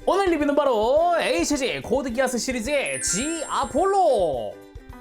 오늘 리뷰는 바로 HG 코드기아스 시리즈의 G 아폴로.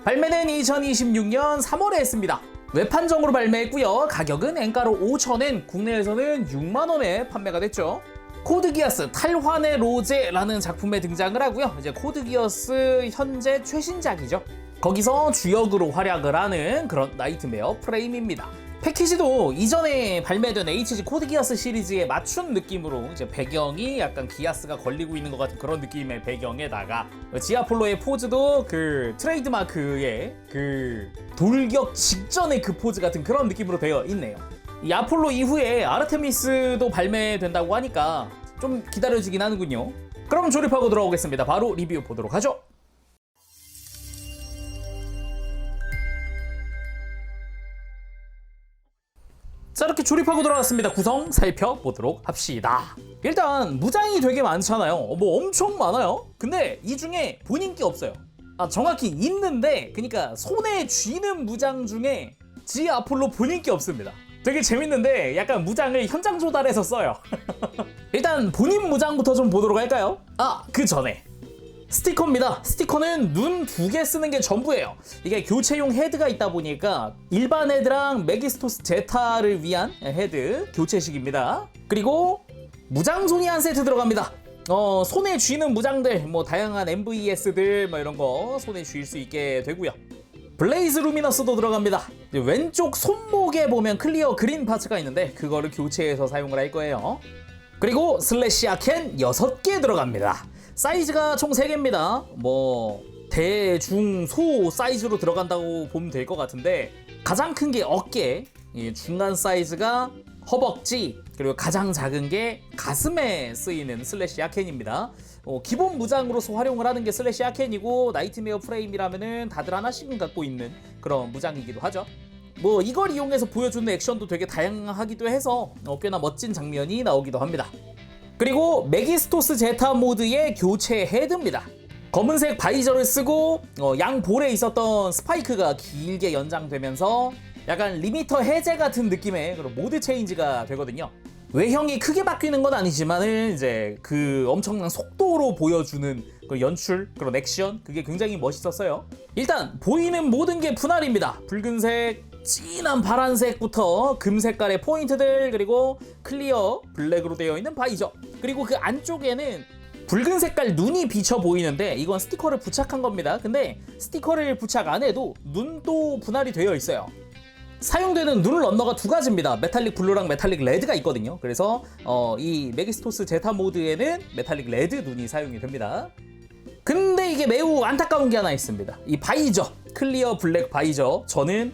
발매는 2026년 3월에 했습니다. 외판정으로 발매했고요. 가격은 엔가로 5,000엔, 국내에서는 6만원에 판매가 됐죠. 코드기아스 탈환의 로제라는 작품에 등장을 하고요. 이제 코드기아스 현재 최신작이죠. 거기서 주역으로 활약을 하는 그런 나이트메어 프레임입니다. 패키지도 이전에 발매된 HG 코드기아스 시리즈에 맞춘 느낌으로 이제 배경이 약간 기아스가 걸리고 있는 것 같은 그런 느낌의 배경에다가 지아폴로의 포즈도 그 트레이드마크의 그 돌격 직전의 그 포즈 같은 그런 느낌으로 되어 있네요. 이 아폴로 이후에 아르테미스도 발매된다고 하니까 좀 기다려지긴 하는군요. 그럼 조립하고 들어오겠습니다. 바로 리뷰 보도록 하죠. 자, 이렇게 조립하고 들어왔습니다. 구성 살펴보도록 합시다. 일단 무장이 되게 많잖아요. 뭐 엄청 많아요. 근데 이 중에 본인 게 없어요. 정확히 있는데 그러니까 손에 쥐는 무장 중에 지 아폴로 본인 게 없습니다. 되게 재밌는데 약간 무장을 현장 조달해서 써요. 일단 본인 무장부터 좀 보도록 할까요? 그 전에 스티커입니다. 스티커는 눈 2개 쓰는 게 전부예요. 이게 교체용 헤드가 있다 보니까 일반 헤드랑 메기스토스 제타를 위한 헤드 교체식입니다. 그리고 무장손이 한 세트 들어갑니다. 손에 쥐는 무장들, 뭐 다양한 MVS들 뭐 이런 거 손에 쥐일 수 있게 되고요. 블레이즈 루미너스도 들어갑니다. 왼쪽 손목에 보면 클리어 그린 파츠가 있는데 그거를 교체해서 사용을 할 거예요. 그리고 슬래시아 캔 6개 들어갑니다. 사이즈가 총 3개입니다. 뭐 대, 중, 소 사이즈로 들어간다고 보면 될 것 같은데 가장 큰 게 어깨, 중간 사이즈가 허벅지, 그리고 가장 작은 게 가슴에 쓰이는 슬래시 아켄입니다. 기본 무장으로서 활용을 하는 게 슬래시 아켄이고 나이트메어 프레임이라면은 다들 하나씩은 갖고 있는 그런 무장이기도 하죠. 뭐 이걸 이용해서 보여주는 액션도 되게 다양하기도 해서 꽤나 멋진 장면이 나오기도 합니다. 그리고 메기스토스 제타 모드의 교체 헤드입니다. 검은색 바이저를 쓰고 양 볼에 있었던 스파이크가 길게 연장되면서 약간 리미터 해제 같은 느낌의 그런 모드 체인지가 되거든요. 외형이 크게 바뀌는 건 아니지만은 이제 그 엄청난 속도로 보여주는 그 연출, 그런 액션, 그게 굉장히 멋있었어요. 일단 보이는 모든 게 분할입니다. 붉은색, 진한 파란색부터 금색깔의 포인트들, 그리고 클리어 블랙으로 되어 있는 바이저, 그리고 그 안쪽에는 붉은 색깔 눈이 비쳐 보이는데 이건 스티커를 부착한 겁니다. 근데 스티커를 부착 안 해도 눈도 분할이 되어 있어요. 사용되는 눈 런너가 2가지입니다. 메탈릭 블루랑 메탈릭 레드가 있거든요. 그래서 이 메기스토스 제타 모드에는 메탈릭 레드 눈이 사용이 됩니다. 근데 이게 매우 안타까운 게 하나 있습니다. 이 바이저, 클리어 블랙 바이저, 저는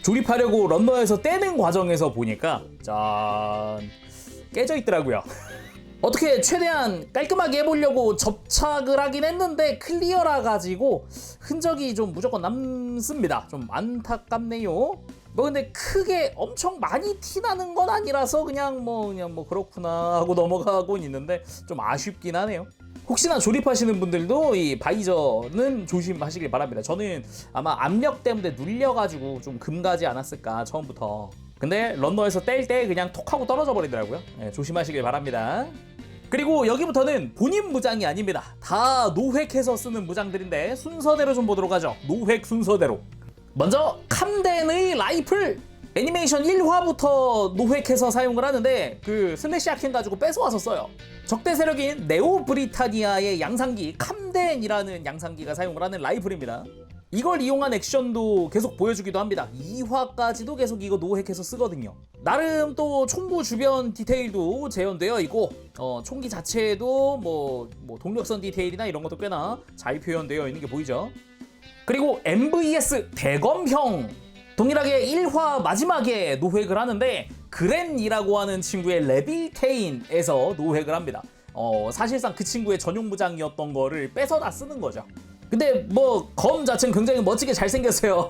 조립하려고 런너에서 떼는 과정에서 보니까 짠 깨져 있더라고요. 어떻게 최대한 깔끔하게 해보려고 접착을 하긴 했는데 클리어라 가지고 흔적이 좀 무조건 남습니다. 좀 안타깝네요. 뭐 근데 크게 엄청 많이 티나는 건 아니라서 그냥 뭐 그렇구나 하고 넘어가곤 있는데 좀 아쉽긴 하네요. 혹시나 조립하시는 분들도 이 바이저는 조심하시길 바랍니다. 저는 아마 압력 때문에 눌려가지고 좀 금가지 않았을까 처음부터. 근데 런너에서 뗄 때 그냥 톡 하고 떨어져 버리더라고요. 조심하시길 바랍니다. 그리고 여기부터는 본인 무장이 아닙니다. 다 노획해서 쓰는 무장들인데 순서대로 좀 보도록 하죠. 노획 순서대로. 먼저 캄덴의 라이플. 애니메이션 1화부터 노획해서 사용을 하는데 그 슬래시 아켄 가지고 뺏어와서 써요. 적대 세력인 네오 브리타니아의 양상기 캄덴이라는 양상기가 사용을 하는 라이플입니다. 이걸 이용한 액션도 계속 보여주기도 합니다. 2화까지도 계속 이거 노획해서 쓰거든요. 나름 또 총구 주변 디테일도 재현되어 있고 총기 자체에도 뭐 동력선 디테일이나 이런 것도 꽤나 잘 표현되어 있는 게 보이죠. 그리고 MVS 대검형, 동일하게 1화 마지막에 노획을 하는데 그랜이라고 하는 친구의 레빌테인에서 노획을 합니다. 사실상 그 친구의 전용 무장이었던 거를 뺏어다 쓰는 거죠. 근데 뭐 검 자체는 굉장히 멋지게 잘생겼어요.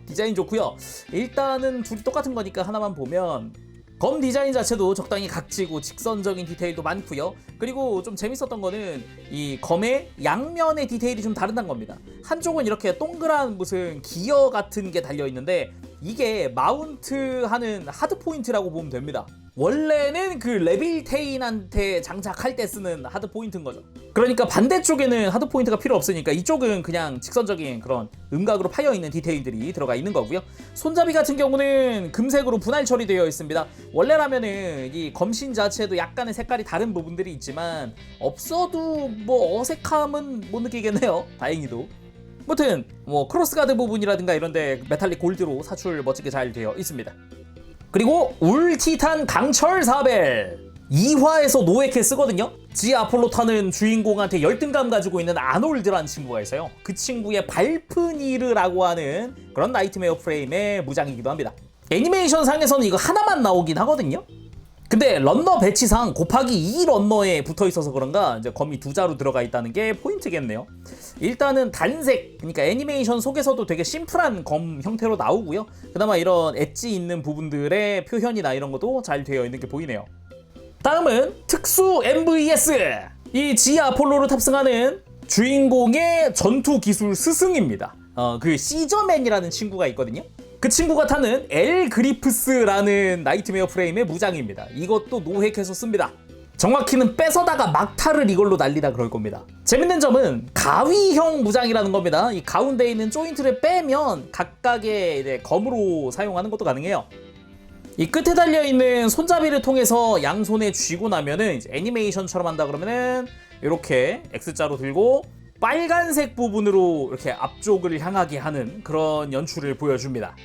디자인 좋고요. 일단은 둘이 똑같은 거니까 하나만 보면 검 디자인 자체도 적당히 각지고 직선적인 디테일도 많고요. 그리고 좀 재밌었던 거는 이 검의 양면의 디테일이 좀 다르다는 겁니다. 한쪽은 이렇게 동그란 무슨 기어 같은 게 달려있는데 이게 마운트하는 하드 포인트라고 보면 됩니다. 원래는 그 레빌테인한테 장착할 때 쓰는 하드 포인트인 거죠. 그러니까 반대쪽에는 하드 포인트가 필요 없으니까 이쪽은 그냥 직선적인 그런 음각으로 파여 있는 디테일들이 들어가 있는 거고요. 손잡이 같은 경우는 금색으로 분할 처리되어 있습니다. 원래라면은 이 검신 자체도 약간의 색깔이 다른 부분들이 있지만 없어도 뭐 어색함은 못 느끼겠네요. 다행히도. 아무튼 뭐 크로스가드 부분이라든가 이런데 메탈릭 골드로 사출 멋지게 잘 되어 있습니다. 그리고 울티탄 강철 사벨 2화에서 노에케 쓰거든요. 지 아폴로 타는 주인공한테 열등감 가지고 있는 아놀드라는 친구가 있어요. 그 친구의 발프니르라고 하는 그런 나이트메어 프레임의 무장이기도 합니다. 애니메이션 상에서는 이거 하나만 나오긴 하거든요. 근데 런너 배치상 곱하기 2 런너에 붙어 있어서 그런가 이제 검이 2자로 들어가 있다는 게 포인트겠네요. 일단은 단색, 그러니까 애니메이션 속에서도 되게 심플한 검 형태로 나오고요. 그나마 이런 엣지 있는 부분들의 표현이나 이런 것도 잘 되어 있는 게 보이네요. 다음은 특수 MVS! 이 지 아폴로를 탑승하는 주인공의 전투 기술 스승입니다. 그 시저맨이라는 친구가 있거든요. 그 친구가 타는 엘 그리프스라는 나이트메어 프레임의 무장입니다. 이것도 노획해서 씁니다. 정확히는 뺏어다가 막타를 이걸로 날리다 그럴 겁니다. 재밌는 점은 가위형 무장이라는 겁니다. 이 가운데 있는 조인트를 빼면 각각의 이제 검으로 사용하는 것도 가능해요. 이 끝에 달려있는 손잡이를 통해서 양손에 쥐고 나면은 이제 애니메이션처럼 한다 그러면은 이렇게 X자로 들고 빨간색 부분으로 이렇게 앞쪽을 향하게 하는 그런 연출을 보여줍니다.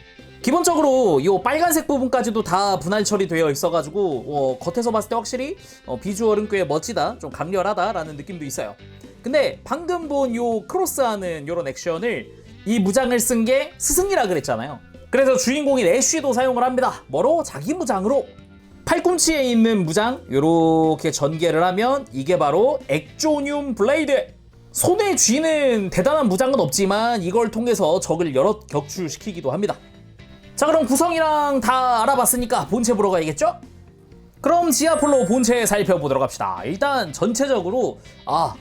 기본적으로 이 빨간색 부분까지도 다 분할 처리되어 있어가지고 겉에서 봤을 때 확실히 비주얼은 꽤 멋지다, 좀 강렬하다라는 느낌도 있어요. 근데 방금 본 이 크로스하는 이런 액션을 이 무장을 쓴 게 스승이라 그랬잖아요. 그래서 주인공인 애쉬도 사용을 합니다. 뭐로? 자기 무장으로. 팔꿈치에 있는 무장 이렇게 전개를 하면 이게 바로 액조늄 블레이드. 손에 쥐는 대단한 무장은 없지만 이걸 통해서 적을 여러 격추시키기도 합니다. 자, 그럼 구성이랑 다 알아봤으니까 본체 보러 가야겠죠? 그럼 지아폴로 본체 살펴보도록 합시다. 일단 전체적으로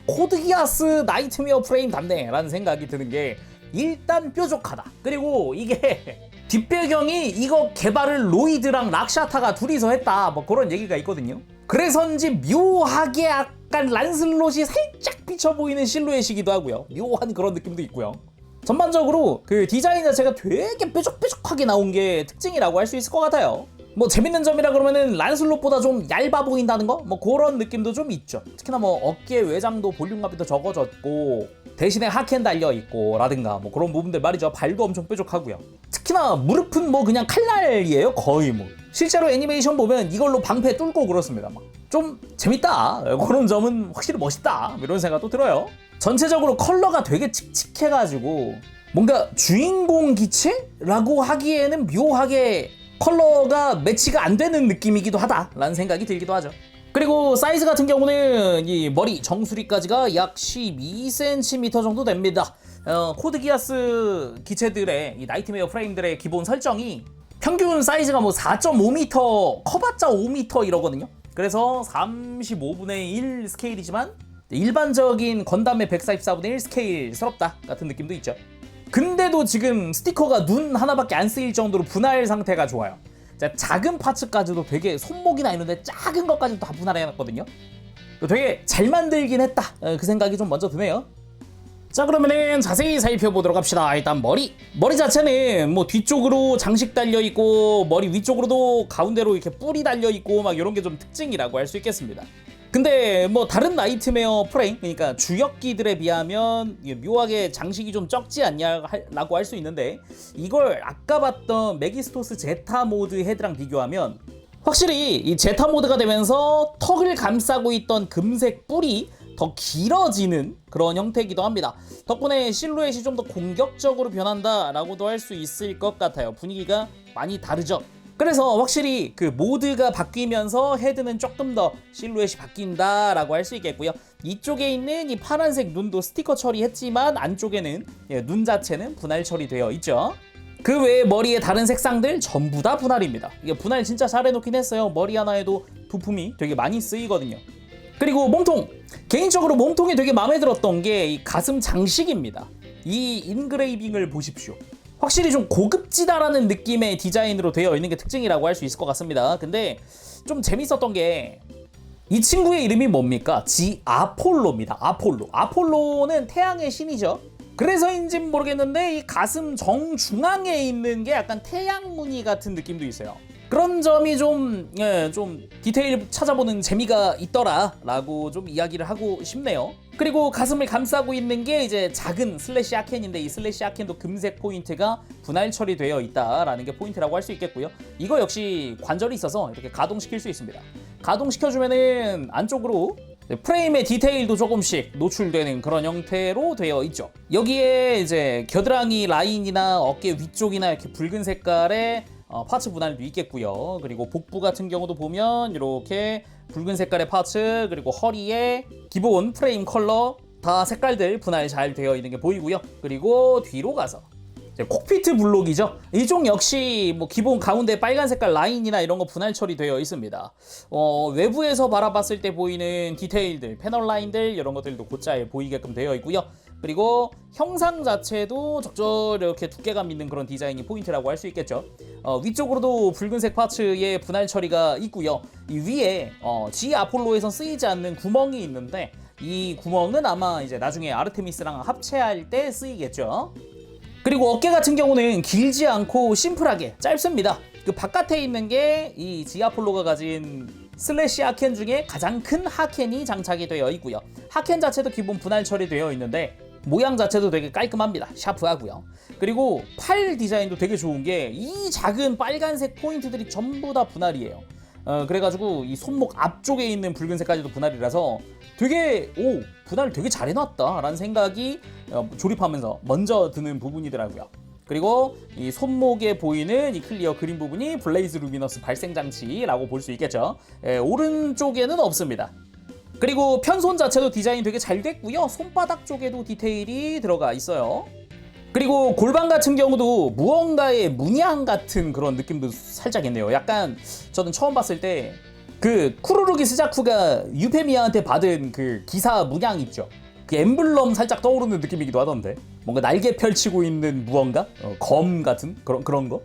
코드기아스 나이트메어 프레임 답네 라는 생각이 드는 게 일단 뾰족하다. 그리고 이게 뒷배경이 이거 개발을 로이드랑 락샤타가 둘이서 했다, 뭐 그런 얘기가 있거든요. 그래서인지 묘하게 약간 란슬롯이 살짝 비쳐 보이는 실루엣이기도 하고요. 묘한 그런 느낌도 있고요. 전반적으로 그 디자인 자체가 되게 뾰족뾰족하게 나온 게 특징이라고 할 수 있을 것 같아요. 뭐 재밌는 점이라 그러면은 란슬롯보다 좀 얇아 보인다는 거? 뭐 그런 느낌도 좀 있죠. 특히나 뭐 어깨 외장도 볼륨감이 더 적어졌고 대신에 하켄 달려있고 라든가 뭐 그런 부분들 말이죠. 발도 엄청 뾰족하고요. 특히나 무릎은 뭐 그냥 칼날이에요. 거의 뭐. 실제로 애니메이션 보면 이걸로 방패 뚫고 그렇습니다. 막 좀 재밌다, 그런 점은 확실히 멋있다, 이런 생각도 들어요. 전체적으로 컬러가 되게 칙칙해가지고 뭔가 주인공 기체라고 하기에는 묘하게 컬러가 매치가 안 되는 느낌이기도 하다라는 생각이 들기도 하죠. 그리고 사이즈 같은 경우는 이 머리 정수리까지가 약 12cm 정도 됩니다. 코드기아스 기체들의 이 나이트메어 프레임들의 기본 설정이 평균 사이즈가 뭐 4.5m, 커봤자 5m 이러거든요. 그래서 35분의 1 스케일이지만 일반적인 건담의 144분의 1 스케일스럽다 같은 느낌도 있죠. 근데도 지금 스티커가 눈 하나밖에 안 쓰일 정도로 분할 상태가 좋아요. 자, 작은 파츠까지도 되게 손목이나 이런데 작은 것까지도 다 분할해놨거든요. 되게 잘 만들긴 했다, 그 생각이 좀 먼저 드네요. 자, 그러면은 자세히 살펴보도록 합시다. 일단 머리 자체는 뭐 뒤쪽으로 장식 달려있고 머리 위쪽으로도 가운데로 이렇게 뿔이 달려있고 막 이런 게 좀 특징이라고 할 수 있겠습니다. 근데 뭐 다른 나이트메어 프레임, 그러니까 주역기들에 비하면 묘하게 장식이 좀 적지 않냐라고 할 수 있는데, 이걸 아까 봤던 메기스토스 제타 모드 헤드랑 비교하면 확실히 이 제타 모드가 되면서 턱을 감싸고 있던 금색 뿔이 더 길어지는 그런 형태이기도 합니다. 덕분에 실루엣이 좀 더 공격적으로 변한다라고도 할 수 있을 것 같아요. 분위기가 많이 다르죠. 그래서 확실히 그 모드가 바뀌면서 헤드는 조금 더 실루엣이 바뀐다라고 할 수 있겠고요. 이쪽에 있는 이 파란색 눈도 스티커 처리했지만 안쪽에는 눈 자체는 분할 처리되어 있죠. 그 외에 머리의 다른 색상들 전부 다 분할입니다. 이게 분할 진짜 잘 해놓긴 했어요. 머리 하나에도 부품이 되게 많이 쓰이거든요. 그리고 몸통! 개인적으로 몸통이 되게 마음에 들었던 게 이 가슴 장식입니다. 이 인그레이빙을 보십시오. 확실히 좀 고급지다라는 느낌의 디자인으로 되어 있는 게 특징이라고 할 수 있을 것 같습니다. 근데 좀 재밌었던 게 이 친구의 이름이 뭡니까? 아폴로입니다. 아폴로는 태양의 신이죠. 그래서인진 모르겠는데 이 가슴 정중앙에 있는 게 약간 태양 무늬 같은 느낌도 있어요. 그런 점이 좀 디테일 찾아보는 재미가 있더라라고 좀 이야기를 하고 싶네요. 그리고 가슴을 감싸고 있는 게 이제 작은 슬래시 아켄인데 이 슬래시 아켄도 금색 포인트가 분할 처리되어 있다라는 게 포인트라고 할 수 있겠고요. 이거 역시 관절이 있어서 이렇게 가동시킬 수 있습니다. 가동시켜주면은 안쪽으로 프레임의 디테일도 조금씩 노출되는 그런 형태로 되어 있죠. 여기에 이제 겨드랑이 라인이나 어깨 위쪽이나 이렇게 붉은 색깔의 파츠 분할도 있겠고요. 그리고 복부 같은 경우도 보면 이렇게 붉은 색깔의 파츠, 그리고 허리에 기본 프레임 컬러 다 색깔들 분할 잘 되어 있는 게 보이고요. 그리고 뒤로 가서 콕피트 블록이죠. 이쪽 역시 뭐 기본 가운데 빨간 색깔 라인이나 이런 거 분할 처리되어 있습니다. 외부에서 바라봤을 때 보이는 디테일들, 패널 라인들 이런 것들도 곧잘 보이게끔 되어 있고요. 그리고 형상 자체도 적절히 이렇게 두께감 있는 그런 디자인이 포인트라고 할 수 있겠죠. 위쪽으로도 붉은색 파츠의 분할 처리가 있고요. 이 위에 G 아폴로에선 쓰이지 않는 구멍이 있는데 이 구멍은 아마 이제 나중에 아르테미스랑 합체할 때 쓰이겠죠. 그리고 어깨 같은 경우는 길지 않고 심플하게 짧습니다. 그 바깥에 있는 게 이 G 아폴로가 가진 슬래시 하켄 중에 가장 큰 하켄이 장착이 되어 있고요. 하켄 자체도 기본 분할 처리되어 있는데 모양 자체도 되게 깔끔합니다. 샤프하고요. 그리고 팔 디자인도 되게 좋은 게 이 작은 빨간색 포인트들이 전부 다 분할이에요. 그래가지고 이 손목 앞쪽에 있는 붉은색까지도 분할이라서 되게 분할 되게 잘 해놨다 라는 생각이 조립하면서 먼저 드는 부분이더라고요. 그리고 이 손목에 보이는 이 클리어 그린 부분이 블레이즈 루미너스 발생 장치라고 볼 수 있겠죠. 오른쪽에는 없습니다. 그리고 편손 자체도 디자인이 되게 잘 됐고요. 손바닥 쪽에도 디테일이 들어가 있어요. 그리고 골반 같은 경우도 무언가의 문양 같은 그런 느낌도 살짝 있네요. 약간 저는 처음 봤을 때 그 쿠루루기 스자쿠가 유페미야한테 받은 그 기사 문양 있죠. 그 엠블럼 살짝 떠오르는 느낌이기도 하던데 뭔가 날개 펼치고 있는 무언가? 검 같은 그런 거?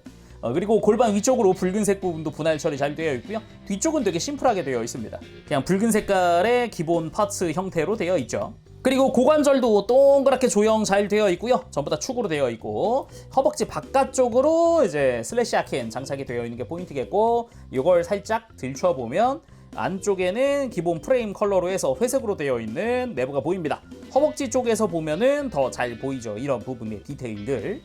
그리고 골반 위쪽으로 붉은색 부분도 분할 처리 잘 되어 있고요. 뒤쪽은 되게 심플하게 되어 있습니다. 그냥 붉은 색깔의 기본 파츠 형태로 되어 있죠. 그리고 고관절도 동그랗게 조형 잘 되어 있고요. 전부 다 축으로 되어 있고 허벅지 바깥쪽으로 이제 슬래시 아켄 장착이 되어 있는 게 포인트겠고 이걸 살짝 들춰보면 안쪽에는 기본 프레임 컬러로 해서 회색으로 되어 있는 내부가 보입니다. 허벅지 쪽에서 보면은 더 잘 보이죠. 이런 부분의 디테일들.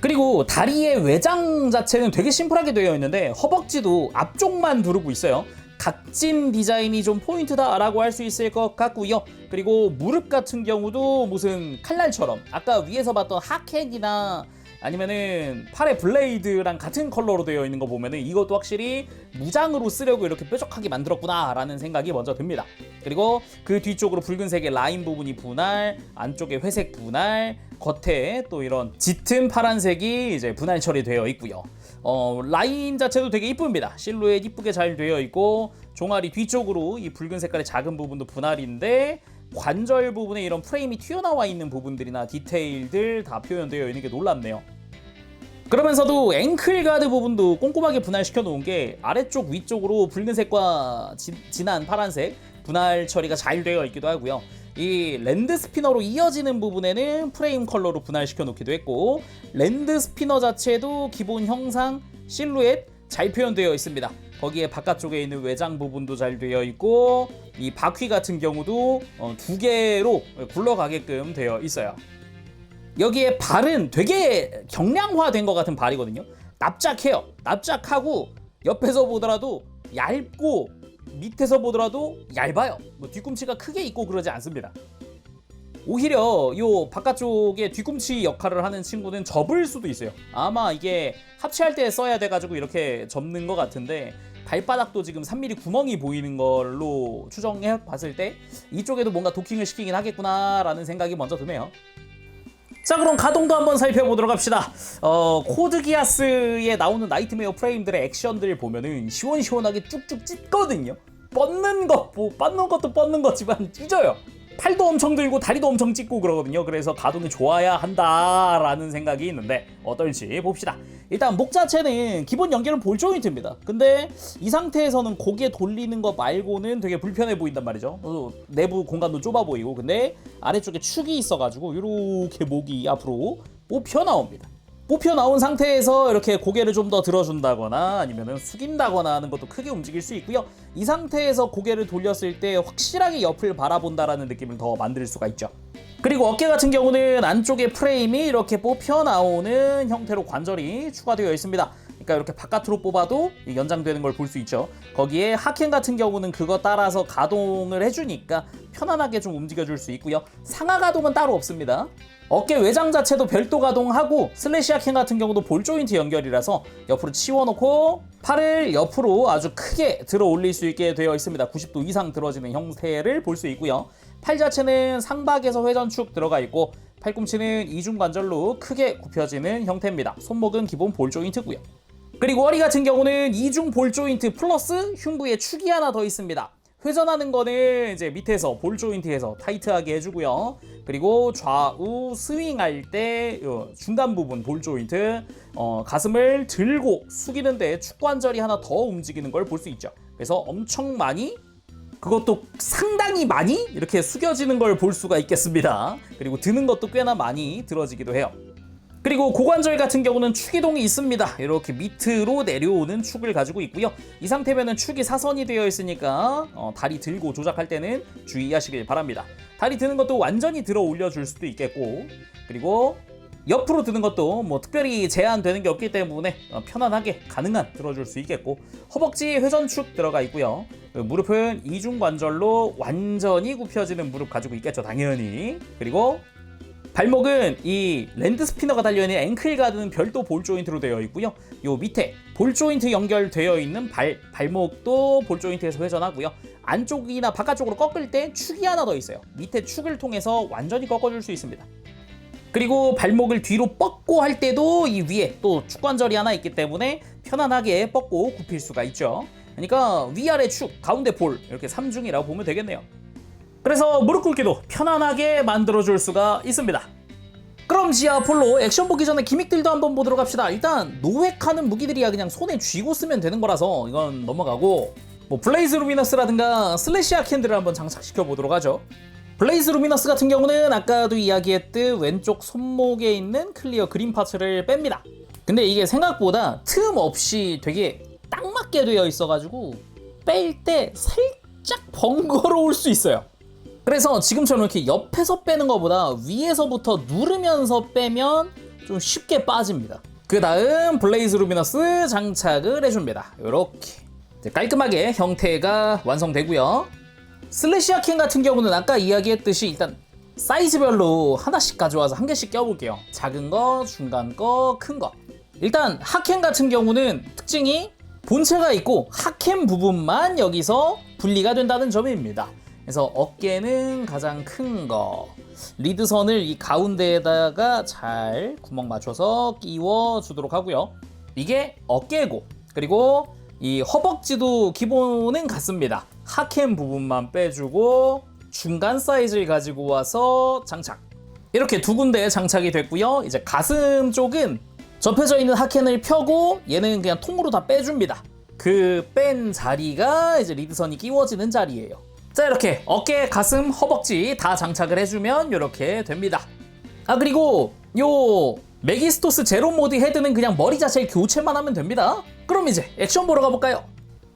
그리고 다리의 외장 자체는 되게 심플하게 되어 있는데 허벅지도 앞쪽만 두르고 있어요. 각진 디자인이 좀 포인트다라고 할 수 있을 것 같고요. 그리고 무릎 같은 경우도 무슨 칼날처럼 아까 위에서 봤던 하켄이나 아니면은 팔의 블레이드랑 같은 컬러로 되어 있는 거 보면은 이것도 확실히 무장으로 쓰려고 이렇게 뾰족하게 만들었구나 라는 생각이 먼저 듭니다. 그리고 그 뒤쪽으로 붉은색의 라인 부분이 분할, 안쪽에 회색 분할, 겉에 또 이런 짙은 파란색이 이제 분할 처리되어 있고요. 라인 자체도 되게 이쁩니다. 실루엣 이쁘게 잘 되어 있고 종아리 뒤쪽으로 이 붉은 색깔의 작은 부분도 분할인데 관절 부분에 이런 프레임이 튀어나와 있는 부분들이나 디테일들 다 표현되어 있는 게 놀랍네요. 그러면서도 앵클 가드 부분도 꼼꼼하게 분할시켜 놓은 게 아래쪽 위쪽으로 붉은색과 진한 파란색 분할 처리가 잘 되어 있기도 하고요. 이 랜드 스피너로 이어지는 부분에는 프레임 컬러로 분할시켜 놓기도 했고 랜드 스피너 자체도 기본 형상 실루엣 잘 표현되어 있습니다. 거기에 바깥쪽에 있는 외장 부분도 잘 되어 있고 이 바퀴 같은 경우도 두 개로 굴러가게끔 되어 있어요. 여기에 발은 되게 경량화된 것 같은 발이거든요. 납작해요. 납작하고 옆에서 보더라도 얇고 밑에서 보더라도 얇아요. 뭐 뒤꿈치가 크게 있고 그러지 않습니다. 오히려 요 바깥쪽에 뒤꿈치 역할을 하는 친구는 접을 수도 있어요. 아마 이게 합체할 때 써야 돼가지고 이렇게 접는 것 같은데 발바닥도 지금 3mm 구멍이 보이는 걸로 추정해 봤을 때 이쪽에도 뭔가 도킹을 시키긴 하겠구나 라는 생각이 먼저 드네요. 자, 그럼 가동도 한번 살펴보도록 합시다. 코드 기아스에 나오는 나이트메어 프레임들의 액션들 보면은 시원시원하게 쭉쭉 찢거든요. 뻗는 것도 뻗는 거지만 찢어요. 팔도 엄청 들고 다리도 엄청 찢고 그러거든요. 그래서 가동이 좋아야 한다라는 생각이 있는데 어떨지 봅시다. 일단 목 자체는 기본 연결은 볼 조인트입니다. 근데 이 상태에서는 고개 돌리는 거 말고는 되게 불편해 보인단 말이죠. 내부 공간도 좁아 보이고, 근데 아래쪽에 축이 있어가지고 이렇게 목이 앞으로 뽑혀 나옵니다. 뽑혀 나온 상태에서 이렇게 고개를 좀 더 들어준다거나 아니면 숙인다거나 하는 것도 크게 움직일 수 있고요. 이 상태에서 고개를 돌렸을 때 확실하게 옆을 바라본다라는 느낌을 더 만들 수가 있죠. 그리고 어깨 같은 경우는 안쪽에 프레임이 이렇게 뽑혀 나오는 형태로 관절이 추가되어 있습니다. 그러니까 이렇게 바깥으로 뽑아도 연장되는 걸 볼 수 있죠. 거기에 하켄 같은 경우는 그거 따라서 가동을 해주니까 편안하게 좀 움직여줄 수 있고요. 상하 가동은 따로 없습니다. 어깨 외장 자체도 별도 가동하고 슬래시 하켄 같은 경우도 볼 조인트 연결이라서 옆으로 치워놓고 팔을 옆으로 아주 크게 들어 올릴 수 있게 되어 있습니다. 90도 이상 들어지는 형태를 볼 수 있고요. 팔 자체는 상박에서 회전축 들어가 있고 팔꿈치는 이중관절로 크게 굽혀지는 형태입니다. 손목은 기본 볼 조인트고요. 그리고 허리 같은 경우는 이중 볼 조인트 플러스 흉부에 축이 하나 더 있습니다. 회전하는 거는 이제 밑에서 볼 조인트에서 타이트하게 해주고요. 그리고 좌우 스윙할 때 중간 부분 볼 조인트, 가슴을 들고 숙이는데 축관절이 하나 더 움직이는 걸 볼 수 있죠. 그래서 엄청 많이, 그것도 상당히 많이 이렇게 숙여지는 걸 볼 수가 있겠습니다. 그리고 드는 것도 꽤나 많이 들어지기도 해요. 그리고 고관절 같은 경우는 축이동이 있습니다. 이렇게 밑으로 내려오는 축을 가지고 있고요. 이 상태면은 축이 사선이 되어 있으니까 다리 들고 조작할 때는 주의하시길 바랍니다. 다리 드는 것도 완전히 들어 올려줄 수도 있겠고, 그리고 옆으로 드는 것도 뭐 특별히 제한되는 게 없기 때문에 편안하게 가능한 들어줄 수 있겠고, 허벅지 회전축 들어가 있고요. 무릎은 이중관절로 완전히 굽혀지는 무릎 가지고 있겠죠, 당연히. 그리고 발목은 이 랜드 스피너가 달려있는 앵클 가드는 별도 볼 조인트로 되어 있고요. 요 밑에 볼 조인트 연결되어 있는 발목도 볼 조인트에서 회전하고요. 안쪽이나 바깥쪽으로 꺾을 때 축이 하나 더 있어요. 밑에 축을 통해서 완전히 꺾어줄 수 있습니다. 그리고 발목을 뒤로 뻗고 할 때도 이 위에 또 축관절이 하나 있기 때문에 편안하게 뻗고 굽힐 수가 있죠. 그러니까 위아래 축, 가운데 볼, 이렇게 3중이라고 보면 되겠네요. 그래서 무릎 꿇기도 편안하게 만들어줄 수가 있습니다. 그럼 지하 폴로 액션 보기 전에 기믹들도 한번 보도록 합시다. 일단 노획하는 무기들이야 그냥 손에 쥐고 쓰면 되는 거라서 이건 넘어가고, 뭐 블레이즈 루미너스라든가 슬래시 아켄드를 한번 장착시켜 보도록 하죠. 블레이즈 루미너스 같은 경우는 아까도 이야기했듯 왼쪽 손목에 있는 클리어 그린 파츠를 뺍니다. 근데 이게 생각보다 틈 없이 되게 딱 맞게 되어 있어가지고 뺄 때 살짝 번거로울 수 있어요. 그래서 지금처럼 이렇게 옆에서 빼는 것보다 위에서부터 누르면서 빼면 좀 쉽게 빠집니다. 그 다음 블레이즈 루미너스 장착을 해줍니다. 이렇게 깔끔하게 형태가 완성되고요. 슬래시 아켄 같은 경우는 아까 이야기했듯이 일단 사이즈별로 하나씩 가져와서 한 개씩 껴볼게요. 작은 거, 중간 거, 큰 거. 일단 하켄 같은 경우는 특징이 본체가 있고 하켄 부분만 여기서 분리가 된다는 점입니다. 그래서 어깨는 가장 큰 거, 리드선을 이 가운데에다가 잘 구멍 맞춰서 끼워 주도록 하고요. 이게 어깨고, 그리고 이 허벅지도 기본은 같습니다. 하켄 부분만 빼주고 중간 사이즈를 가지고 와서 장착. 이렇게 두 군데 장착이 됐고요. 이제 가슴 쪽은 접혀져 있는 하켄을 펴고 얘는 그냥 통으로 다 빼줍니다. 그 뺀 자리가 이제 리드선이 끼워지는 자리예요. 자, 이렇게 어깨, 가슴, 허벅지 다 장착을 해주면 이렇게 됩니다. 아, 그리고 요 메기스토스 제로 모드 헤드는 그냥 머리 자체를 교체만 하면 됩니다. 그럼 이제 액션 보러 가볼까요?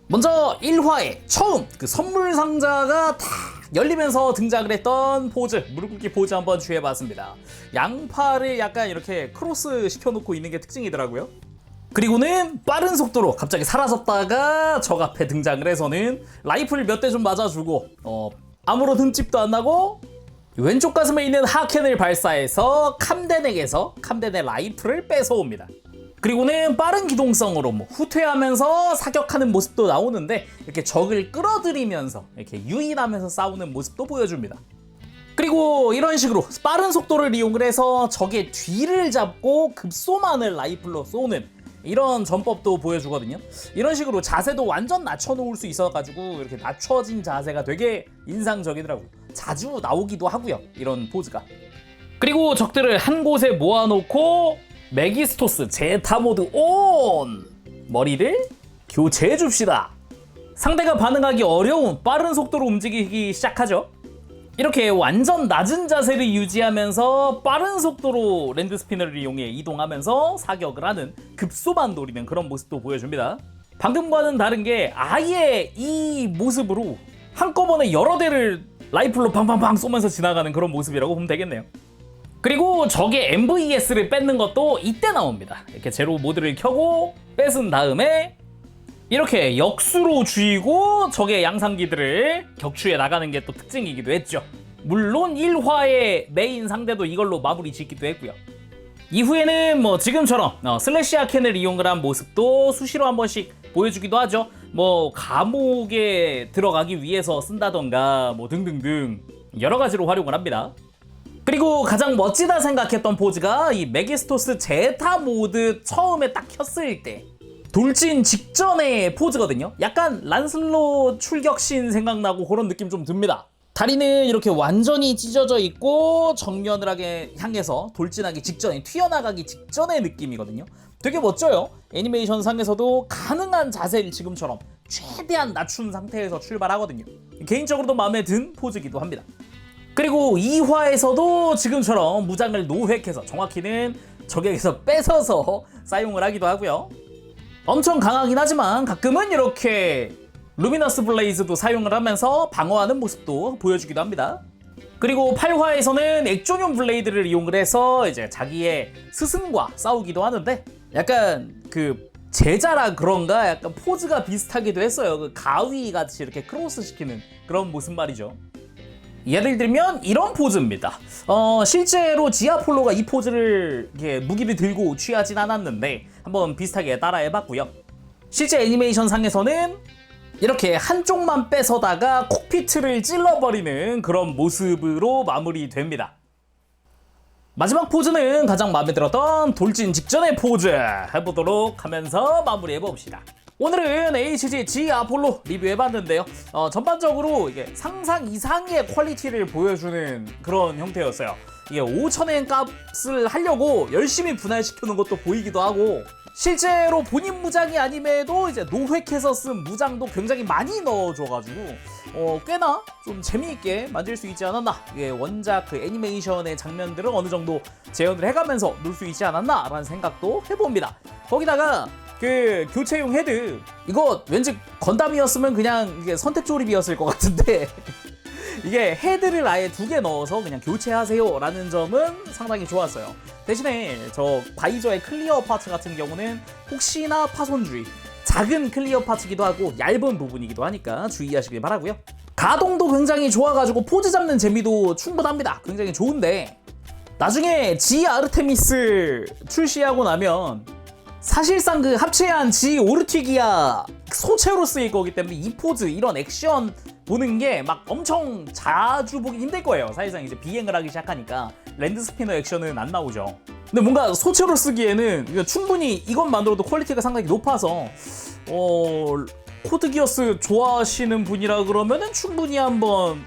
먼저 1화에 처음 그 선물 상자가 다 열리면서 등장을 했던 포즈, 무릎 꿇기 포즈 한번 취해봤습니다. 양팔을 약간 이렇게 크로스 시켜놓고 있는 게 특징이더라고요. 그리고는 빠른 속도로 갑자기 사라졌다가 적 앞에 등장을 해서는 라이플 몇 대 좀 맞아주고 아무런 흠집도 안 나고 왼쪽 가슴에 있는 하켄을 발사해서 캄덴에게서 캄덴의 라이플을 뺏어옵니다. 그리고는 빠른 기동성으로 후퇴하면서 사격하는 모습도 나오는데 이렇게 적을 끌어들이면서 이렇게 유인하면서 싸우는 모습도 보여줍니다. 그리고 이런 식으로 빠른 속도를 이용을 해서 적의 뒤를 잡고 급소만을 라이플로 쏘는 이런 전법도 보여주거든요. 이런 식으로 자세도 완전 낮춰놓을 수 있어가지고 이렇게 낮춰진 자세가 되게 인상적이더라고요. 자주 나오기도 하고요. 이런 포즈가. 그리고 적들을 한 곳에 모아놓고 메기스토스 제타 모드 온! 머리를 교체해 줍시다. 상대가 반응하기 어려운 빠른 속도로 움직이기 시작하죠. 이렇게 완전 낮은 자세를 유지하면서 빠른 속도로 랜드 스피너를 이용해 이동하면서 사격을 하는 급소만 노리는 그런 모습도 보여줍니다. 방금과는 다른 게 아예 이 모습으로 한꺼번에 여러 대를 라이플로 팡팡팡 쏘면서 지나가는 그런 모습이라고 보면 되겠네요. 그리고 적의 MVS를 뺏는 것도 이때 나옵니다. 이렇게 제로 모드를 켜고 뺏은 다음에 이렇게 역수로 쥐고 적의 양상기들을 격추해 나가는 게 또 특징이기도 했죠. 물론 1화의 메인 상대도 이걸로 마무리 짓기도 했고요. 이후에는 뭐 지금처럼 슬래시아 캔을 이용을 한 모습도 수시로 한 번씩 보여주기도 하죠. 뭐 감옥에 들어가기 위해서 쓴다던가 뭐 등등등 여러 가지로 활용을 합니다. 그리고 가장 멋지다 생각했던 포즈가 이 메기스토스 제타 모드 처음에 딱 켰을 때 돌진 직전의 포즈거든요. 약간 란슬롯 출격신 생각나고 그런 느낌 좀 듭니다. 다리는 이렇게 완전히 찢어져 있고 정면을 향해서 돌진하기 직전에 튀어나가기 직전의 느낌이거든요. 되게 멋져요. 애니메이션 상에서도 가능한 자세를 지금처럼 최대한 낮춘 상태에서 출발하거든요. 개인적으로도 마음에 든 포즈이기도 합니다. 그리고 2화에서도 지금처럼 무장을 노획해서 정확히는 적에게서 뺏어서 사용을 하기도 하고요. 엄청 강하긴 하지만 가끔은 이렇게 루미너스 블레이즈도 사용을 하면서 방어하는 모습도 보여주기도 합니다. 그리고 8화에서는 액조늄 블레이드를 이용을 해서 이제 자기의 스승과 싸우기도 하는데 약간 그 제자라 그런가 약간 포즈가 비슷하기도 했어요. 그 가위 같이 이렇게 크로스 시키는 그런 모습 말이죠. 예를 들면 이런 포즈입니다. 실제로 지아폴로가 이 포즈를 이렇게 무기를 들고 취하진 않았는데 한번 비슷하게 따라해봤고요. 실제 애니메이션 상에서는 이렇게 한쪽만 뺏어다가 콕피트를 찔러버리는 그런 모습으로 마무리됩니다. 마지막 포즈는 가장 마음에 들었던 돌진 직전의 포즈 해보도록 하면서 마무리해봅시다. 오늘은 HG 지아폴로 리뷰해봤는데요. 전반적으로 이게 상상 이상의 퀄리티를 보여주는 그런 형태였어요. 이게 5,000엔 값을 하려고 열심히 분할시켜놓은 것도 보이기도 하고 실제로 본인 무장이 아님에도 이제 노획해서 쓴 무장도 굉장히 많이 넣어줘가지고 꽤나 좀 재미있게 만들 수 있지 않았나. 이게 원작 그 애니메이션의 장면들을 어느 정도 재현을 해가면서 놀 수 있지 않았나 라는 생각도 해봅니다. 거기다가 그 교체용 헤드 이거 왠지 건담이었으면 그냥 이게 선택 조립이었을 것 같은데 이게 헤드를 아예 2개 넣어서 그냥 교체하세요 라는 점은 상당히 좋았어요. 대신에 저 바이저의 클리어 파츠 같은 경우는 혹시나 파손주의 작은 클리어 파츠기도 하고 얇은 부분이기도 하니까 주의하시길 바라고요. 가동도 굉장히 좋아가지고 포즈 잡는 재미도 충분합니다. 굉장히 좋은데 나중에 지 아르테미스 출시하고 나면 사실상 그 합체한 지 오르튀기아 소체로 쓰일 거기 때문에 이 포즈 이런 액션 보는 게 막 엄청 자주 보기 힘들 거예요. 사실상 이제 비행을 하기 시작하니까 랜드 스피너 액션은 안 나오죠. 근데 뭔가 소체로 쓰기에는 충분히 이것만으로도 퀄리티가 상당히 높아서 코드 기어스 좋아하시는 분이라 그러면은 충분히 한번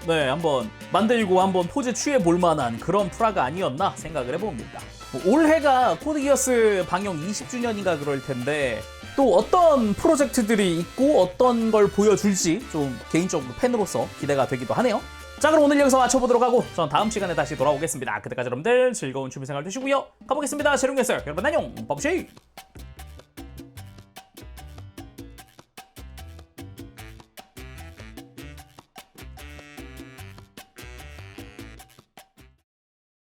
만들고 한번 포즈 취해 볼 만한 그런 프라가 아니었나 생각을 해봅니다. 올해가 코드 기어스 방영 20주년인가 그럴 텐데 또 어떤 프로젝트들이 있고 어떤 걸 보여줄지 좀 개인적으로 팬으로서 기대가 되기도 하네요. 자, 그럼 오늘 여기서 마쳐보도록 하고 전 다음 시간에 다시 돌아오겠습니다. 그때까지 여러분들 즐거운 취미생활 되시고요. 가보겠습니다. 재롱이었어요. 여러분 안녕. 빠부쉐이.